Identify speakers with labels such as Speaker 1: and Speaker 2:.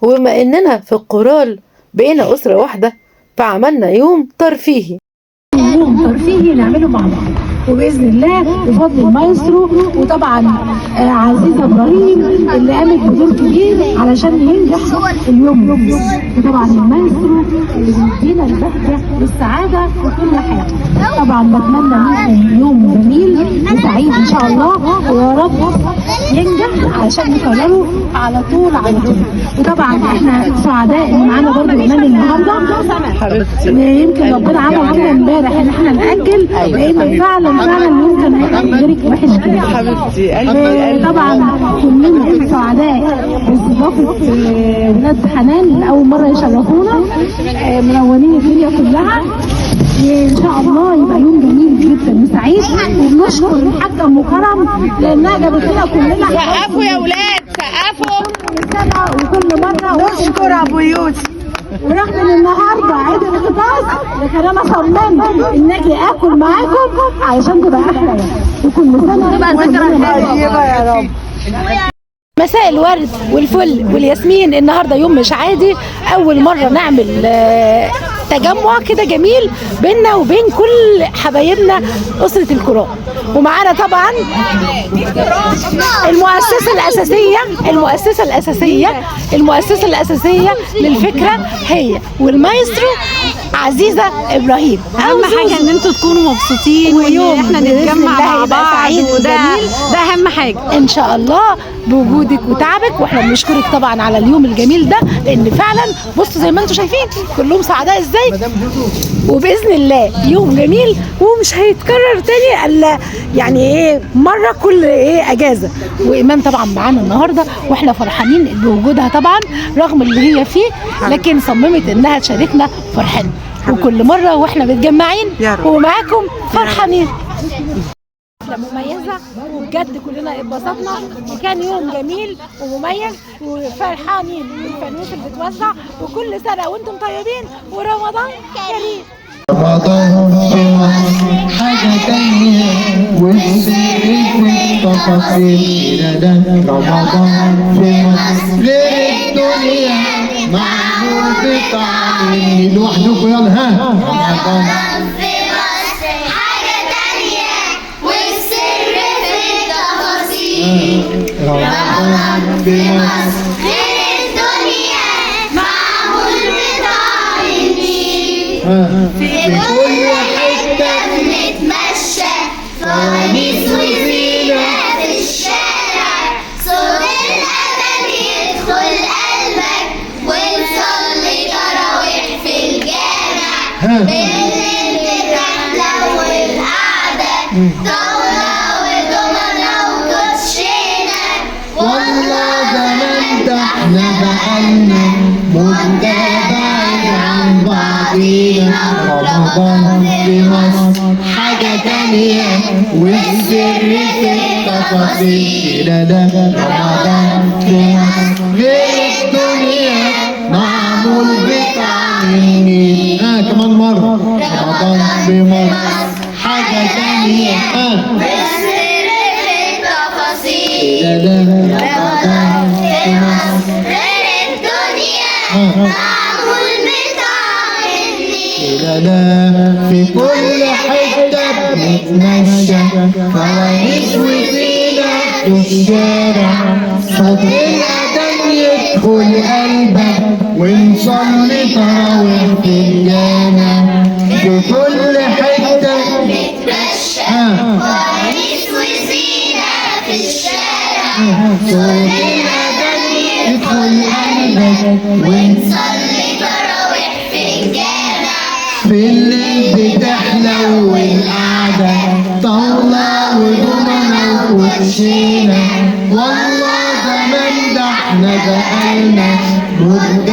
Speaker 1: وبما إننا في القرال بقينا أسرة واحدة فعملنا يوم ترفيهي.
Speaker 2: يوم ترفيهي نعمله مع بعض وباذن الله بفضل المايسترو وطبعا عزيزه ابراهيم اللي قامت بدور كبير علشان ينجح اليوم. وطبعا المايسترو اللي بيدينا البهجه والسعاده وكل حاجه. طبعا بتمنى لكم يوم جميل وسعيد ان شاء الله ويا رب ينجح علشان نكرره على طول على طول. وطبعا احنا سعداء ان معانا برضه ايمان النهارده حبيبتي. يمكن ربنا عمل كده امبارح ان احنا ناجل لان فعلا اليوم كان هيبقى غيرك وحش كده حبيبتي قلبي. طبعا كلنا سعداء باستضافه ولاد حنان لاول مره يشرفونا منورين الدنيا كلها. ان شاء الله يبقى يوم جميل جدا وسعيد وبنشكر الحاجه ام كرم لانها جابت لنا كلنا.
Speaker 3: سقفوا يا ولاد سقفوا
Speaker 2: كل سنه وكل مره.
Speaker 3: نشكر ابو يوسف.
Speaker 2: ورغم ان النهارده عيد الغطاس لكن انا صممت ان اجي اكل معاكم علشان تبقى احلى وكل سنه تبقى ذكرى طيبه يا رب.
Speaker 1: مساء الورد والفل والياسمين. النهارده يوم مش عادي، اول مره نعمل تجمع كده جميل بيننا وبين كل حبايبنا اسره الكرام. ومعانا طبعا المؤسسه الاساسيه للفكره هي والمايسترو عزيزه ابراهيم.
Speaker 3: اهم حاجه ان انتوا تكونوا مبسوطين وان احنا نتجمع مع بعض وده اهم حاجه
Speaker 1: ان شاء الله بوجودك وتعبك. واحنا بنشكرك طبعا على اليوم الجميل ده لان فعلا بصوا زي ما انتم شايفين كلهم سعداء ازاي. وباذن الله يوم جميل ومش هيتكرر تاني الا يعني ايه مره كل ايه اجازه. وايمان طبعا معانا النهارده واحنا فرحانين بوجودها طبعا رغم اللي هي فيه، لكن صممت انها تشاركنا فرحنا وكل مره واحنا متجمعين ومعاكم فرحانين. مميزة وبجد كلنا اتبسطنا وكان يوم جميل ومميز وفرحانين بالفانوس اللي بتوزع. وكل سنة وانتم طيبين ورمضان كريم.
Speaker 4: رمضان حاجة تانية والسر في التفاصيل ده. رمضان في مصر غير الدنيا معمول بطعم لوحدكم. يلا ها رمضان
Speaker 5: رمضان في مصر غير الدنيا معمول بطعم النيل. في كل حتة بنتمشى فوانيس وزينة في الشارع. صوت الأذان يدخل قلبك ونصلي تراويح في الجامع. بالليل بتحلى والقعدة طاولة
Speaker 4: والله زمان ده احنا بقالنا مدة بعيد عن بعضينا. رمضان في مصر حاجة تانية والسر في التفاصيل ده. رمضان في مصر غير الدنيا معمول بطعم النيل. كمان مرة رمضان في مصر حاجة تانية
Speaker 5: رمضان في مصر غير الدنيا معمول بطعم النيل.
Speaker 4: في كل حتة بنتمشى فوانيس وزينة في الشارع. صوت الأذان يدخل قلبك ونصلي تراويح في الجامع. في كل حتة
Speaker 5: بنتمشى فوانيس وزينة في الشارع.
Speaker 4: صوت الأذان يدخل قلبك
Speaker 5: ونصلي تراويح في الجامع.
Speaker 4: في الليل بتحلو القعدة طاولة ودومنة وكوتشينة. والله زمان ده احنا بقالنا مدة